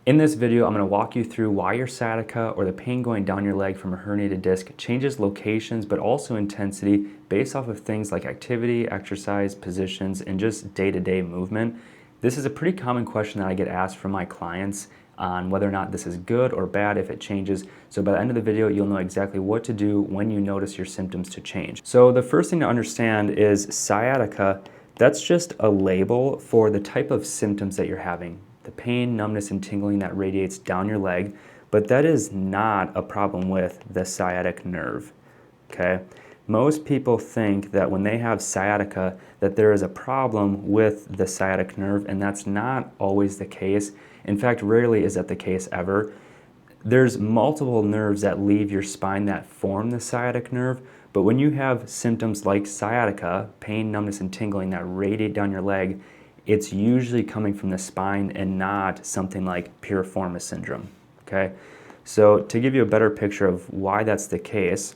In this video, I'm going to walk you through why your sciatica, or the pain going down your leg from a herniated disc, changes locations but also intensity based off of things like activity, exercise, positions, and just day-to-day movement. This is a pretty common question that I get asked from my clients on whether or not this is good or bad if it changes. So by the end of the video, you'll know exactly what to do when you notice your symptoms to change. So the first thing to understand is sciatica, that's just a label for the type of symptoms that you're having. The pain, numbness, and tingling that radiates down your leg, but that is not a problem with the sciatic nerve, okay? Most people think that when they have sciatica that there is a problem with the sciatic nerve, and that's not always the case. In fact, rarely is that the case ever. There's multiple nerves that leave your spine that form the sciatic nerve, but when you have symptoms like sciatica, pain, numbness, and tingling that radiate down your leg, it's usually coming from the spine and not something like piriformis syndrome, okay? So to give you a better picture of why that's the case,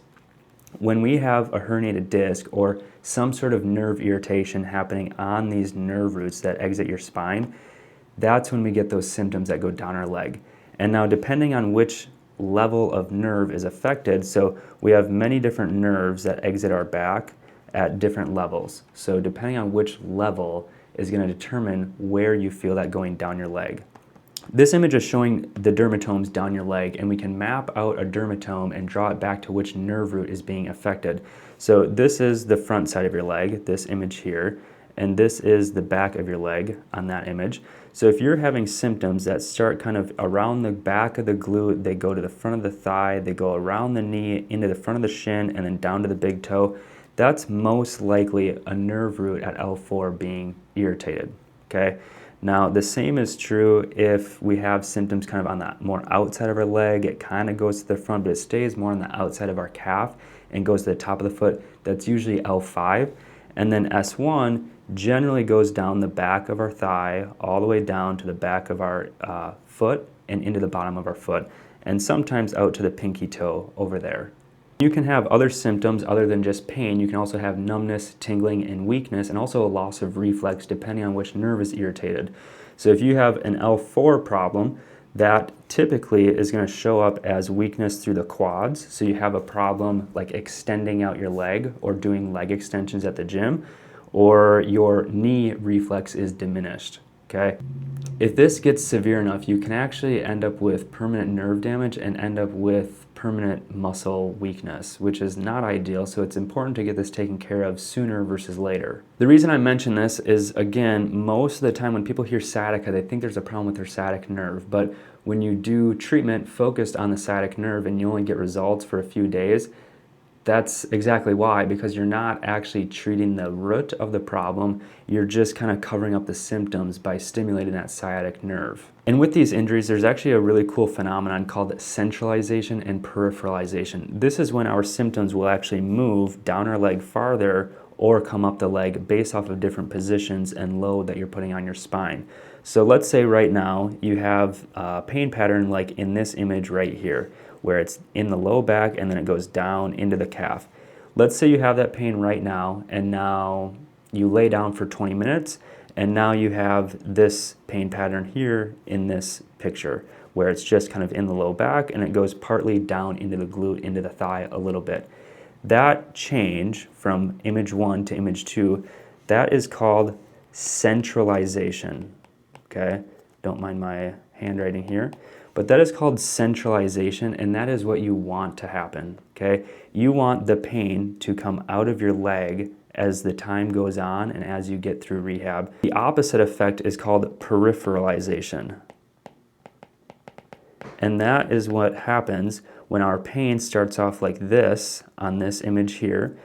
when we have a herniated disc or some sort of nerve irritation happening on these nerve roots that exit your spine, that's when we get those symptoms that go down our leg. And now depending on which level of nerve is affected, so we have many different nerves that exit our back at different levels. So depending on which level is going to determine where you feel that going down your leg. This image is showing the dermatomes down your leg, and we can map out a dermatome and draw it back to which nerve root is being affected. So this is the front side of your leg, this image here, and this is the back of your leg on that image. So if you're having symptoms that start kind of around the back of the glute, they go to the front of the thigh, they go around the knee, into the front of the shin, and then down to the big toe, that's most likely a nerve root at L4 being irritated, okay? Now, the same is true if we have symptoms kind of on the more outside of our leg. It kind of goes to the front, but it stays more on the outside of our calf and goes to the top of the foot. That's usually L5. And then S1 generally goes down the back of our thigh, all the way down to the back of our foot and into the bottom of our foot, and sometimes out to the pinky toe over there. You can have other symptoms other than just pain. You can also have numbness, tingling, and weakness, and also a loss of reflex depending on which nerve is irritated. So if you have an L4 problem, that typically is going to show up as weakness through the quads. So you have a problem like extending out your leg or doing leg extensions at the gym, or your knee reflex is diminished, okay? If this gets severe enough, you can actually end up with permanent nerve damage and end up with permanent muscle weakness, which is not ideal, so it's important to get this taken care of sooner versus later. The reason I mention this is, again, most of the time when people hear sciatica, they think there's a problem with their sciatic nerve, but when you do treatment focused on the sciatic nerve and you only get results for a few days, that's exactly why, because you're not actually treating the root of the problem, you're just kind of covering up the symptoms by stimulating that sciatic nerve. And with these injuries, there's actually a really cool phenomenon called centralization and peripheralization. This is when our symptoms will actually move down our leg farther or come up the leg based off of different positions and load that you're putting on your spine. So let's say right now you have a pain pattern like in this image right here, where it's in the low back and then it goes down into the calf. Let's say you have that pain right now, and now you lay down for 20 minutes, and now you have this pain pattern here in this picture, where it's just kind of in the low back and it goes partly down into the glute, into the thigh a little bit. That change from image 1 to image 2, that is called centralization, okay? Don't mind my handwriting here. But that is called centralization, and that is what you want to happen, okay? You want the pain to come out of your leg as the time goes on and as you get through rehab. The opposite effect is called peripheralization. And that is what happens when our pain starts off like this on this image here.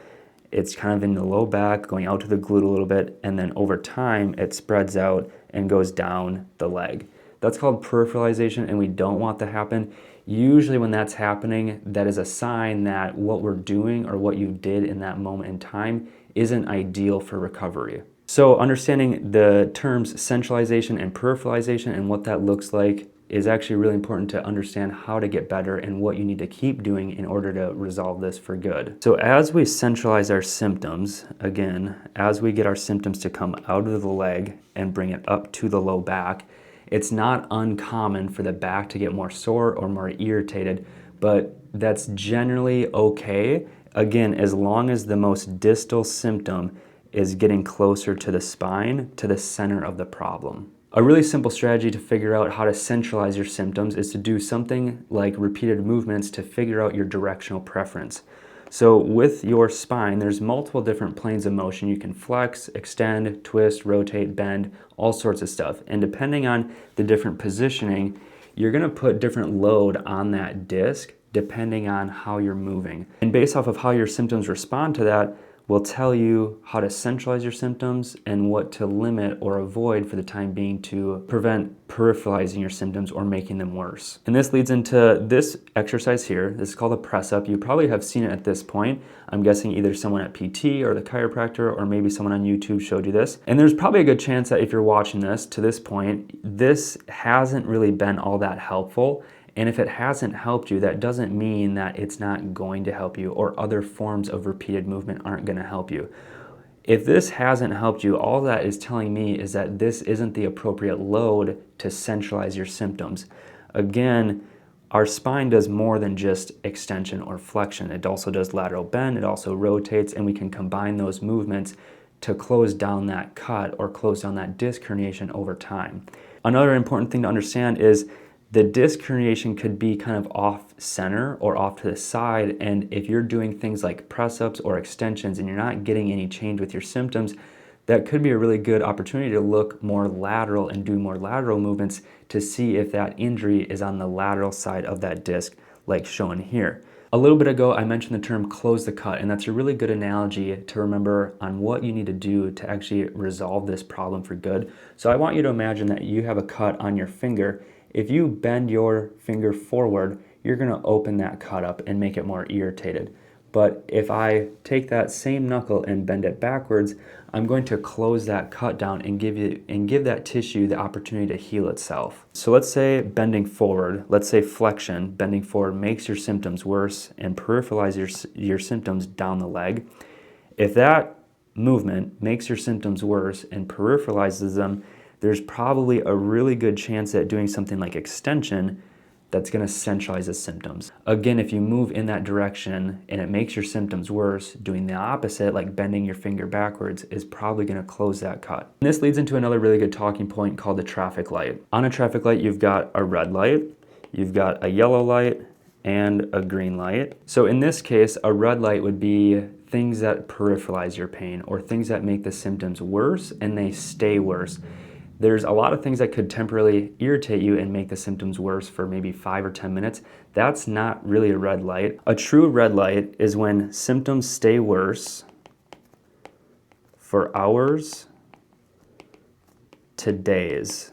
It's kind of in the low back, going out to the glute a little bit, and then over time it spreads out and goes down the leg. That's called peripheralization, and we don't want that to happen. Usually when that's happening, that is a sign that what we're doing or what you did in that moment in time isn't ideal for recovery. So understanding the terms centralization and peripheralization and what that looks like is actually really important to understand how to get better and what you need to keep doing in order to resolve this for good. So as we centralize our symptoms, again, as we get our symptoms to come out of the leg and bring it up to the low back, It's not uncommon for the back to get more sore or more irritated, but that's generally okay, again, as long as the most distal symptom is getting closer to the spine, to the center of the problem. A really simple strategy to figure out how to centralize your symptoms is to do something like repeated movements to figure out your directional preference. So with your spine, there's multiple different planes of motion. You can flex, extend, twist, rotate, bend, all sorts of stuff. And depending on the different positioning, you're gonna put different load on that disc depending on how you're moving. And based off of how your symptoms respond to that, will tell you how to centralize your symptoms and what to limit or avoid for the time being to prevent peripheralizing your symptoms or making them worse. And this leads into this exercise here. This is called a press up. You probably have seen it at this point. I'm guessing either someone at PT or the chiropractor or maybe someone on YouTube showed you this. And there's probably a good chance that if you're watching this to this point, this hasn't really been all that helpful. And if it hasn't helped you, that doesn't mean that it's not going to help you or other forms of repeated movement aren't going to help you. If this hasn't helped you, all that is telling me is that this isn't the appropriate load to centralize your symptoms. Again, our spine does more than just extension or flexion. It also does lateral bend, it also rotates, and we can combine those movements to close down that cut or close down that disc herniation over time. Another important thing to understand is the disc herniation could be kind of off center or off to the side, and if you're doing things like press-ups or extensions and you're not getting any change with your symptoms, that could be a really good opportunity to look more lateral and do more lateral movements to see if that injury is on the lateral side of that disc, like shown here. A little bit ago, I mentioned the term close the cut, and that's a really good analogy to remember on what you need to do to actually resolve this problem for good. So I want you to imagine that you have a cut on your finger. If you bend your finger forward, you're going to open that cut up and make it more irritated. But if I take that same knuckle and bend it backwards, I'm going to close that cut down and give that tissue the opportunity to heal itself. So let's say bending forward, let's say flexion, bending forward makes your symptoms worse and peripheralize your symptoms down the leg. If that movement makes your symptoms worse and peripheralizes them, there's probably a really good chance that doing something like extension that's going to centralize the symptoms. Again, if you move in that direction and it makes your symptoms worse, doing the opposite, like bending your finger backwards, is probably going to close that cut. And this leads into another really good talking point called the traffic light. On a traffic light, you've got a red light, you've got a yellow light, and a green light. So in this case, a red light would be things that peripheralize your pain or things that make the symptoms worse and they stay worse. There's a lot of things that could temporarily irritate you and make the symptoms worse for maybe 5 or 10 minutes. That's not really a red light. A true red light is when symptoms stay worse for hours to days.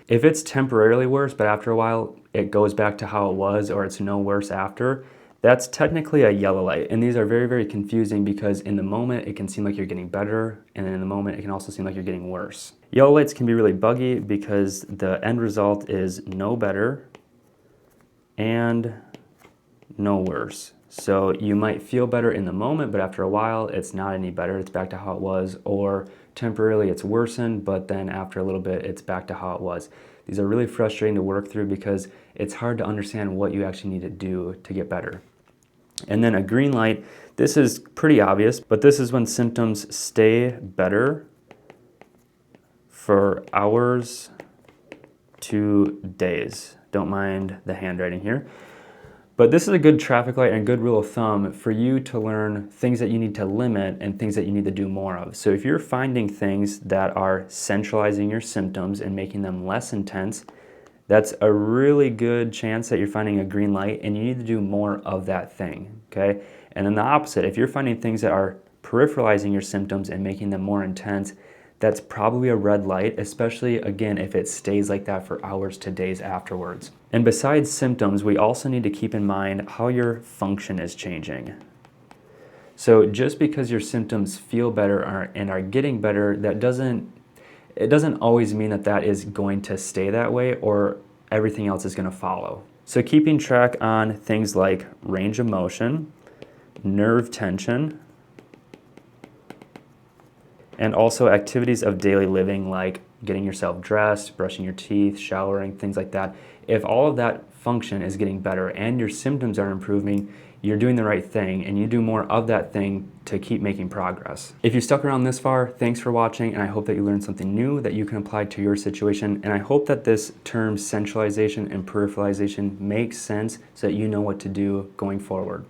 If it's temporarily worse, but after a while it goes back to how it was or it's no worse after, that's technically a yellow light. And these are very, very confusing because in the moment it can seem like you're getting better, and then in the moment it can also seem like you're getting worse. Yellow lights can be really buggy because the end result is no better and no worse. So you might feel better in the moment, but after a while it's not any better, it's back to how it was, or temporarily it's worsened, but then after a little bit it's back to how it was. These are really frustrating to work through because it's hard to understand what you actually need to do to get better. And then a green light, this is pretty obvious, but this is when symptoms stay better for hours to days. Don't mind the handwriting here. But this is a good traffic light and a good rule of thumb for you to learn things that you need to limit and things that you need to do more of. So if you're finding things that are centralizing your symptoms and making them less intense, that's a really good chance that you're finding a green light and you need to do more of that thing, okay? And then the opposite, if you're finding things that are peripheralizing your symptoms and making them more intense, that's probably a red light, especially again if it stays like that for hours to days afterwards. And besides symptoms, we also need to keep in mind how your function is changing. So just because your symptoms feel better and are getting better, it doesn't always mean that that is going to stay that way or everything else is going to follow. So keeping track on things like range of motion, nerve tension, And also activities of daily living like getting yourself dressed, brushing your teeth, showering, things like that. If all of that function is getting better and your symptoms are improving, you're doing the right thing, and you do more of that thing to keep making progress. If you stuck around this far, thanks for watching, and I hope that you learned something new that you can apply to your situation, and I hope that this term centralization and peripheralization makes sense so that you know what to do going forward.